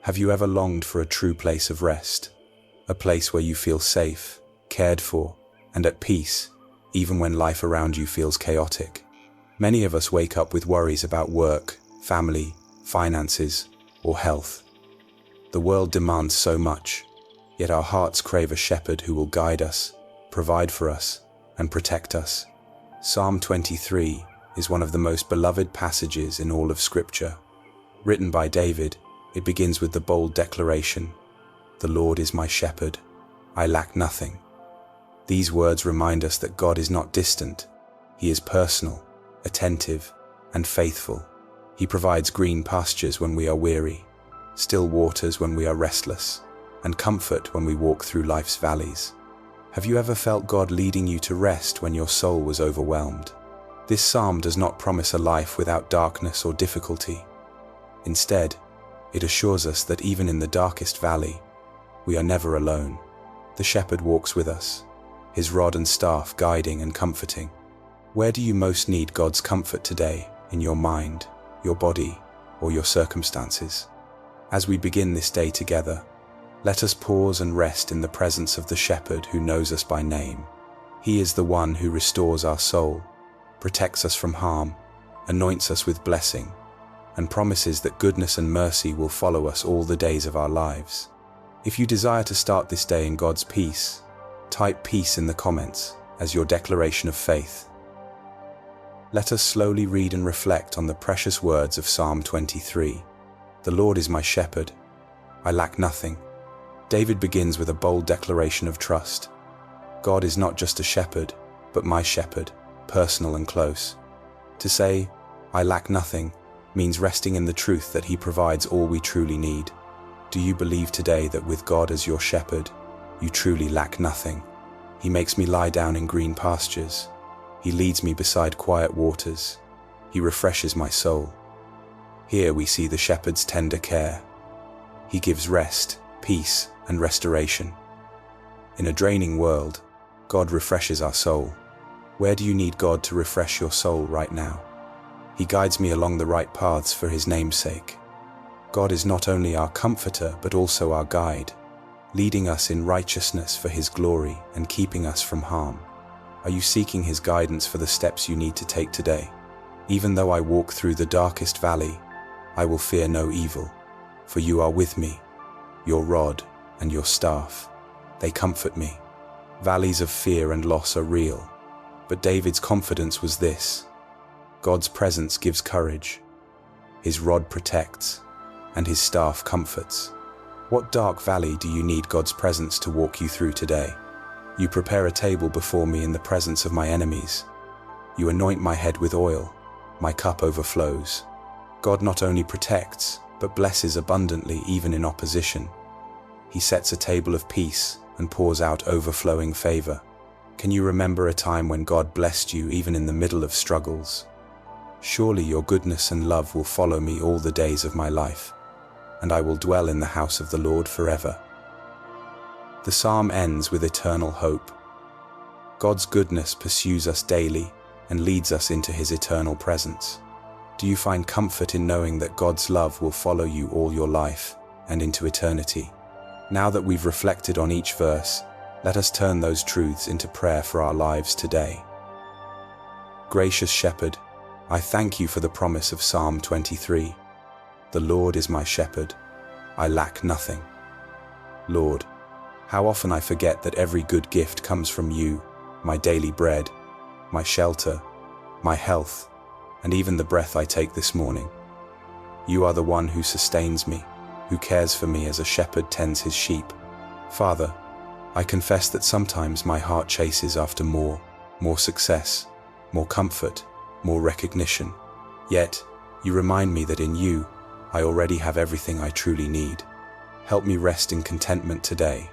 Have you ever longed for a true place of rest? A place where you feel safe, cared for, and at peace, even when life around you feels chaotic? Many of us wake up with worries about work, family, finances, or health. The world demands so much, yet our hearts crave a shepherd who will guide us, provide for us, and protect us. Psalm 23 is one of the most beloved passages in all of Scripture. Written by David, it begins with the bold declaration, "The Lord is my shepherd, I lack nothing." These words remind us that God is not distant. He is personal, attentive, and faithful. He provides green pastures when we are weary, still waters when we are restless, and comfort when we walk through life's valleys. Have you ever felt God leading you to rest when your soul was overwhelmed? This psalm does not promise a life without darkness or difficulty. Instead, it assures us that even in the darkest valley, we are never alone. The shepherd walks with us, his rod and staff guiding and comforting. Where do you most need God's comfort today, in your mind, your body, or your circumstances? As we begin this day together, let us pause and rest in the presence of the shepherd who knows us by name. He is the one who restores our soul, protects us from harm, anoints us with blessing, and promises that goodness and mercy will follow us all the days of our lives. If you desire to start this day in God's peace, type peace in the comments as your declaration of faith. Let us slowly read and reflect on the precious words of Psalm 23. The Lord is my shepherd, I lack nothing. David begins with a bold declaration of trust. God is not just a shepherd, but my shepherd, personal and close. To say, I lack nothing, means resting in the truth that He provides all we truly need. Do you believe today that with God as your shepherd, you truly lack nothing? He makes me lie down in green pastures. He leads me beside quiet waters. He refreshes my soul. Here we see the shepherd's tender care. He gives rest, peace, and restoration. In a draining world, God refreshes our soul. Where do you need God to refresh your soul right now? He guides me along the right paths for His name's sake. God is not only our comforter but also our guide, leading us in righteousness for His glory and keeping us from harm. Are you seeking His guidance for the steps you need to take today? Even though I walk through the darkest valley, I will fear no evil, for you are with me. Your rod and your staff, they comfort me. Valleys of fear and loss are real, but David's confidence was this: God's presence gives courage, His rod protects, and His staff comforts. What dark valley do you need God's presence to walk you through today? You prepare a table before me in the presence of my enemies. You anoint my head with oil, my cup overflows. God not only protects, but blesses abundantly even in opposition. He sets a table of peace and pours out overflowing favor. Can you remember a time when God blessed you even in the middle of struggles? Surely your goodness and love will follow me all the days of my life, and I will dwell in the house of the Lord forever. The psalm ends with eternal hope. God's goodness pursues us daily and leads us into His eternal presence. Do you find comfort in knowing that God's love will follow you all your life and into eternity? Now that we've reflected on each verse, let us turn those truths into prayer for our lives today. Gracious Shepherd, I thank you for the promise of Psalm 23. The Lord is my shepherd, I lack nothing. Lord, how often I forget that every good gift comes from you, my daily bread, my shelter, my health, and even the breath I take this morning. You are the one who sustains me, who cares for me as a shepherd tends his sheep. Father, I confess that sometimes my heart chases after more success, more comfort, more recognition. Yet, you remind me that in you, I already have everything I truly need. Help me rest in contentment today,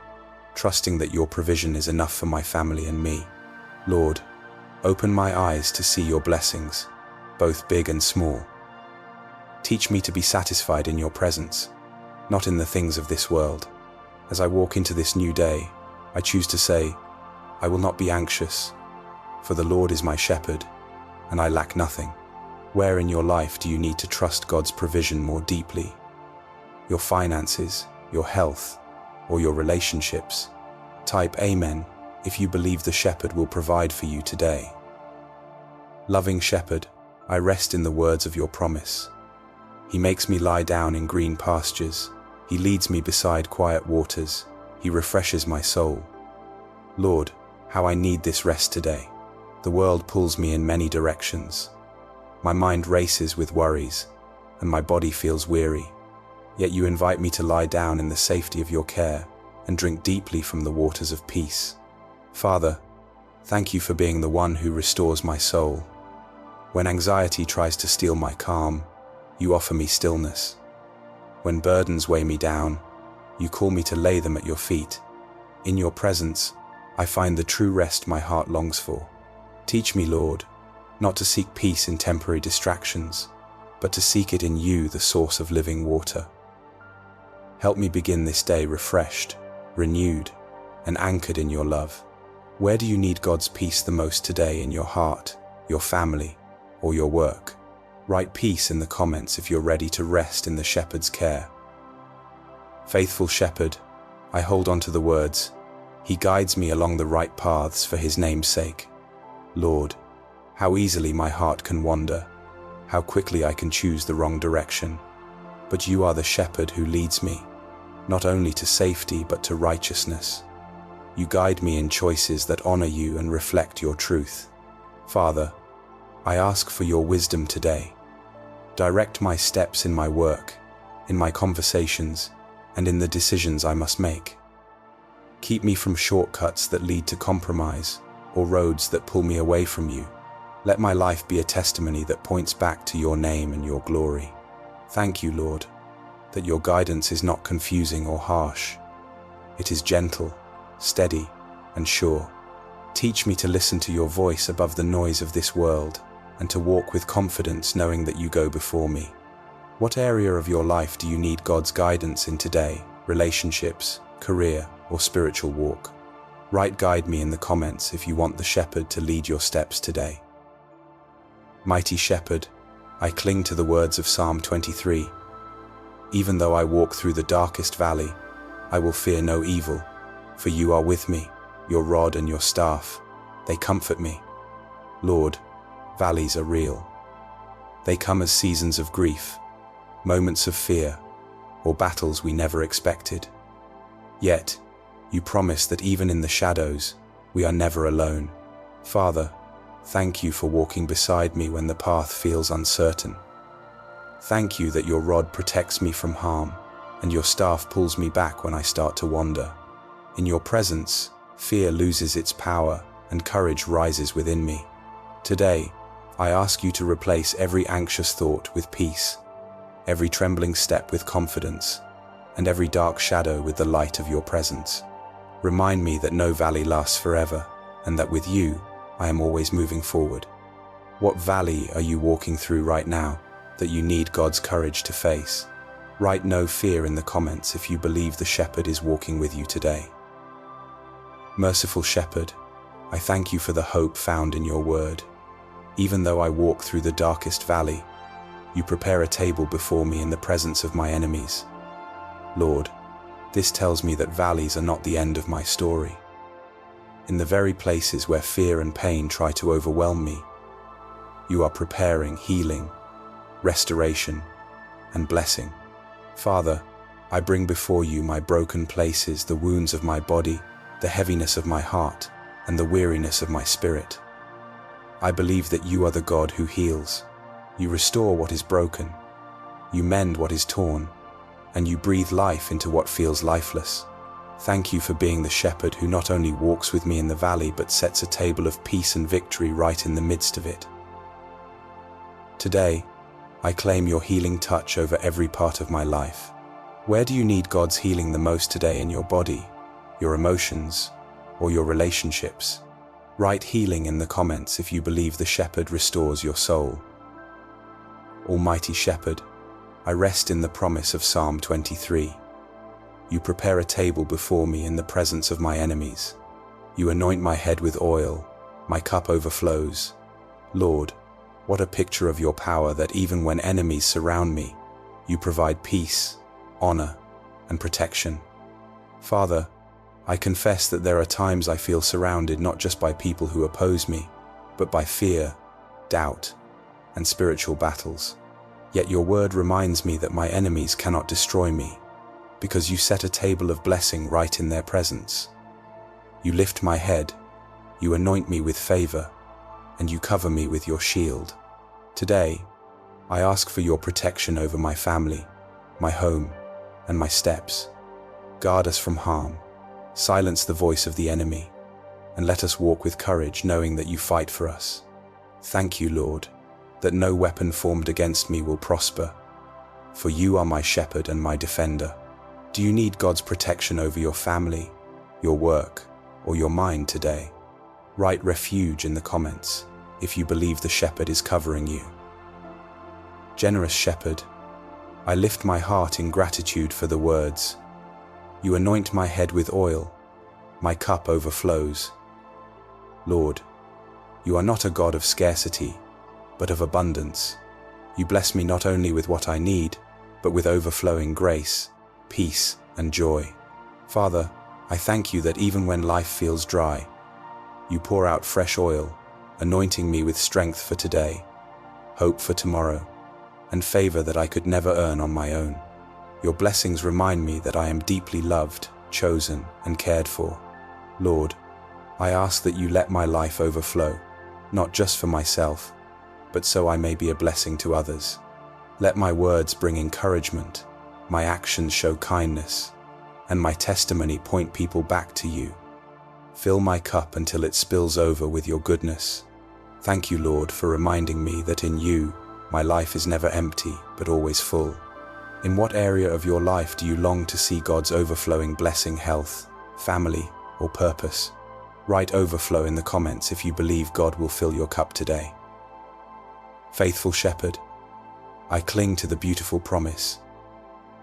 trusting that your provision is enough for my family and me. Lord, open my eyes to see your blessings, both big and small. Teach me to be satisfied in your presence, not in the things of this world. As I walk into this new day, I choose to say, I will not be anxious, for the Lord is my shepherd, and I lack nothing. Where in your life do you need to trust God's provision more deeply? your finances, your health, or your relationships. Type Amen if you believe the Shepherd will provide for you today. Loving Shepherd, I rest in the words of your promise. He makes me lie down in green pastures. He leads me beside quiet waters. He refreshes my soul. Lord, how I need this rest today. The world pulls me in many directions. My mind races with worries, and my body feels weary. Yet you invite me to lie down in the safety of your care and drink deeply from the waters of peace. Father, thank you for being the one who restores my soul. When anxiety tries to steal my calm, you offer me stillness. When burdens weigh me down, you call me to lay them at your feet. In your presence, I find the true rest my heart longs for. Teach me, Lord, not to seek peace in temporary distractions, but to seek it in you, the source of living water. Help me begin this day refreshed, renewed, and anchored in your love. Where do you need God's peace the most today, in your heart, your family, or your work? Write peace in the comments if you're ready to rest in the Shepherd's care. Faithful Shepherd, I hold on to the words, He guides me along the right paths for His name's sake. Lord, how easily my heart can wander, how quickly I can choose the wrong direction. But you are the Shepherd who leads me, not only to safety but to righteousness. You guide me in choices that honor you and reflect your truth. Father, I ask for your wisdom today. Direct my steps in my work, in my conversations, and in the decisions I must make. Keep me from shortcuts that lead to compromise or roads that pull me away from you. Let my life be a testimony that points back to your name and your glory. Thank you, Lord, that your guidance is not confusing or harsh. It is gentle, steady, and sure. Teach me to listen to your voice above the noise of this world and to walk with confidence knowing that you go before me. What area of your life do you need God's guidance in today? Relationships, career, or spiritual walk? Guide me in the comments if you want the Shepherd to lead your steps today. Mighty Shepherd, I cling to the words of Psalm 23. Even though I walk through the darkest valley, I will fear no evil, for you are with me, your rod and your staff, they comfort me. Lord, valleys are real. They come as seasons of grief, moments of fear, or battles we never expected. Yet, you promise that even in the shadows, we are never alone. Father, thank you for walking beside me when the path feels uncertain. Thank you that your rod protects me from harm, and your staff pulls me back when I start to wander. In your presence, fear loses its power and courage rises within me. Today, I ask you to replace every anxious thought with peace, every trembling step with confidence, and every dark shadow with the light of your presence. Remind me that no valley lasts forever, and that with you, I am always moving forward. What valley are you walking through right now that you need God's courage to face? Write no fear in the comments if you believe the Shepherd is walking with you today. Merciful Shepherd, I thank you for the hope found in your word. Even though I walk through the darkest valley, you prepare a table before me in the presence of my enemies. Lord, this tells me that valleys are not the end of my story. In the very places where fear and pain try to overwhelm me, you are preparing healing, restoration, and blessing. Father, I bring before you my broken places, the wounds of my body, the heaviness of my heart, and the weariness of my spirit. I believe that you are the God who heals. You restore what is broken, you mend what is torn, and you breathe life into what feels lifeless. Thank you for being the Shepherd who not only walks with me in the valley but sets a table of peace and victory right in the midst of it. Today, I claim your healing touch over every part of my life. Where do you need God's healing the most today, in your body, your emotions, or your relationships? Write healing in the comments if you believe the Shepherd restores your soul. Almighty Shepherd, I rest in the promise of Psalm 23. You prepare a table before me in the presence of my enemies. You anoint my head with oil, my cup overflows. Lord, what a picture of your power that even when enemies surround me, you provide peace, honor, and protection. Father, I confess that there are times I feel surrounded not just by people who oppose me, but by fear, doubt, and spiritual battles. Yet your word reminds me that my enemies cannot destroy me, because you set a table of blessing right in their presence. You lift my head, you anoint me with favor, and you cover me with your shield. Today, I ask for your protection over my family, my home, and my steps. Guard us from harm, silence the voice of the enemy, and let us walk with courage knowing that you fight for us. Thank you, Lord, that no weapon formed against me will prosper, for you are my shepherd and my defender. Do you need God's protection over your family, your work, or your mind today? Write refuge in the comments if you believe the shepherd is covering you. Generous shepherd, I lift my heart in gratitude for the words. You anoint my head with oil, my cup overflows. Lord, you are not a God of scarcity, but of abundance. You bless me not only with what I need, but with overflowing grace, peace, and joy. Father, I thank you that even when life feels dry, you pour out fresh oil, anointing me with strength for today, hope for tomorrow, and favor that I could never earn on my own. Your blessings remind me that I am deeply loved, chosen, and cared for. Lord, I ask that you let my life overflow, not just for myself, but so I may be a blessing to others. Let my words bring encouragement, my actions show kindness, and my testimony point people back to you. Fill my cup until it spills over with your goodness. Thank you, Lord, for reminding me that in you, my life is never empty, but always full. In what area of your life do you long to see God's overflowing blessing, health, family, or purpose? Write overflow in the comments if you believe God will fill your cup today. Faithful shepherd, I cling to the beautiful promise.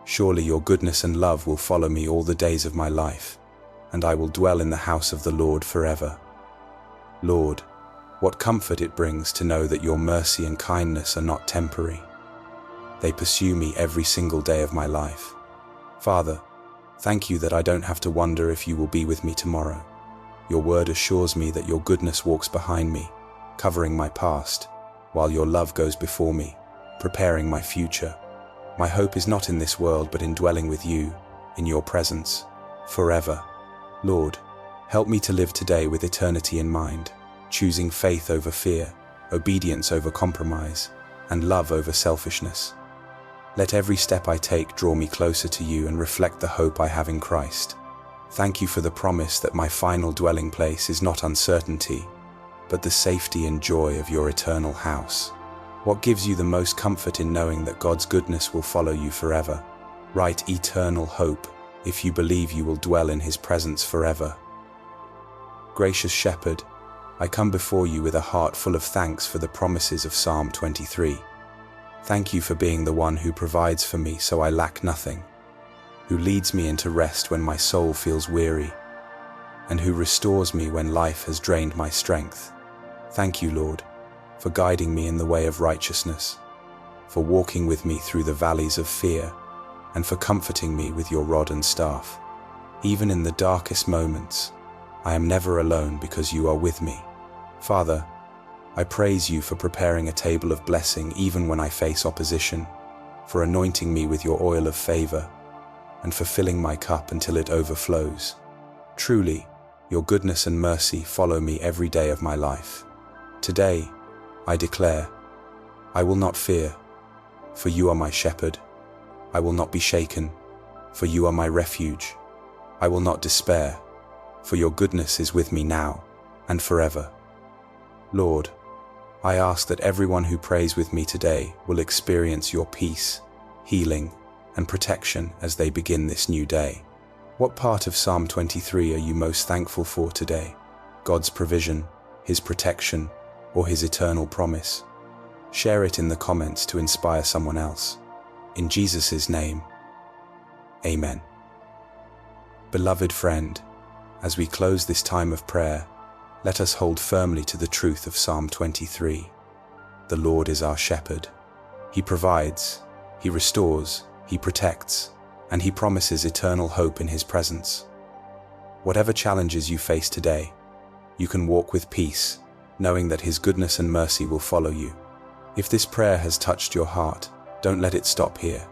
Surely your goodness and love will follow me all the days of my life, and I will dwell in the house of the Lord forever. Lord, what comfort it brings to know that your mercy and kindness are not temporary. They pursue me every single day of my life. Father, thank you that I don't have to wonder if you will be with me tomorrow. Your word assures me that your goodness walks behind me, covering my past, while your love goes before me, preparing my future. My hope is not in this world, but in dwelling with you, in your presence, forever. Lord, help me to live today with eternity in mind, choosing faith over fear, obedience over compromise, and love over selfishness. Let every step I take draw me closer to you and reflect the hope I have in Christ. Thank you for the promise that my final dwelling place is not uncertainty, but the safety and joy of your eternal house. What gives you the most comfort in knowing that God's goodness will follow you forever? Write eternal hope if you believe you will dwell in his presence forever. Gracious Shepherd, I come before you with a heart full of thanks for the promises of Psalm 23. Thank you for being the one who provides for me so I lack nothing, who leads me into rest when my soul feels weary, and who restores me when life has drained my strength. Thank you, Lord, for guiding me in the way of righteousness, for walking with me through the valleys of fear, and for comforting me with your rod and staff. Even in the darkest moments, I am never alone because you are with me. Father, I praise you for preparing a table of blessing even when I face opposition, for anointing me with your oil of favor, and for filling my cup until it overflows. Truly, your goodness and mercy follow me every day of my life. Today, I declare, I will not fear, for you are my shepherd. I will not be shaken, for you are my refuge. I will not despair, for your goodness is with me now and forever. Lord, I ask that everyone who prays with me today will experience your peace, healing, and protection as they begin this new day. What part of Psalm 23 are you most thankful for today? God's provision, his protection, or his eternal promise? Share it in the comments to inspire someone else. In Jesus' name, amen. Beloved friend, as we close this time of prayer, let us hold firmly to the truth of Psalm 23. The Lord is our shepherd. He provides, he restores, he protects, and He promises eternal hope in His presence. Whatever challenges you face today, you can walk with peace, knowing that His goodness and mercy will follow you. If this prayer has touched your heart, don't let it stop here.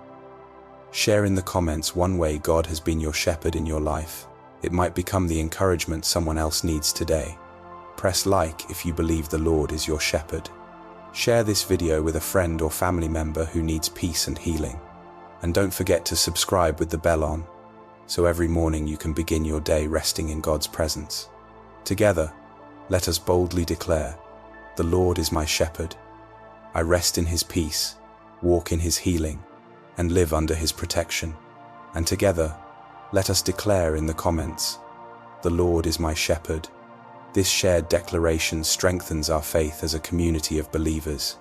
Share in the comments one way God has been your shepherd in your life. It might become the encouragement someone else needs today. Press like if you believe the Lord is your shepherd. Share this video with a friend or family member who needs peace and healing. And don't forget to subscribe with the bell on, so every morning you can begin your day resting in God's presence. Together, let us boldly declare, "The Lord is my shepherd. I rest in His peace, walk in His healing, and live under His protection." And together, let us declare in the comments, "The Lord is my shepherd." This shared declaration strengthens our faith as a community of believers.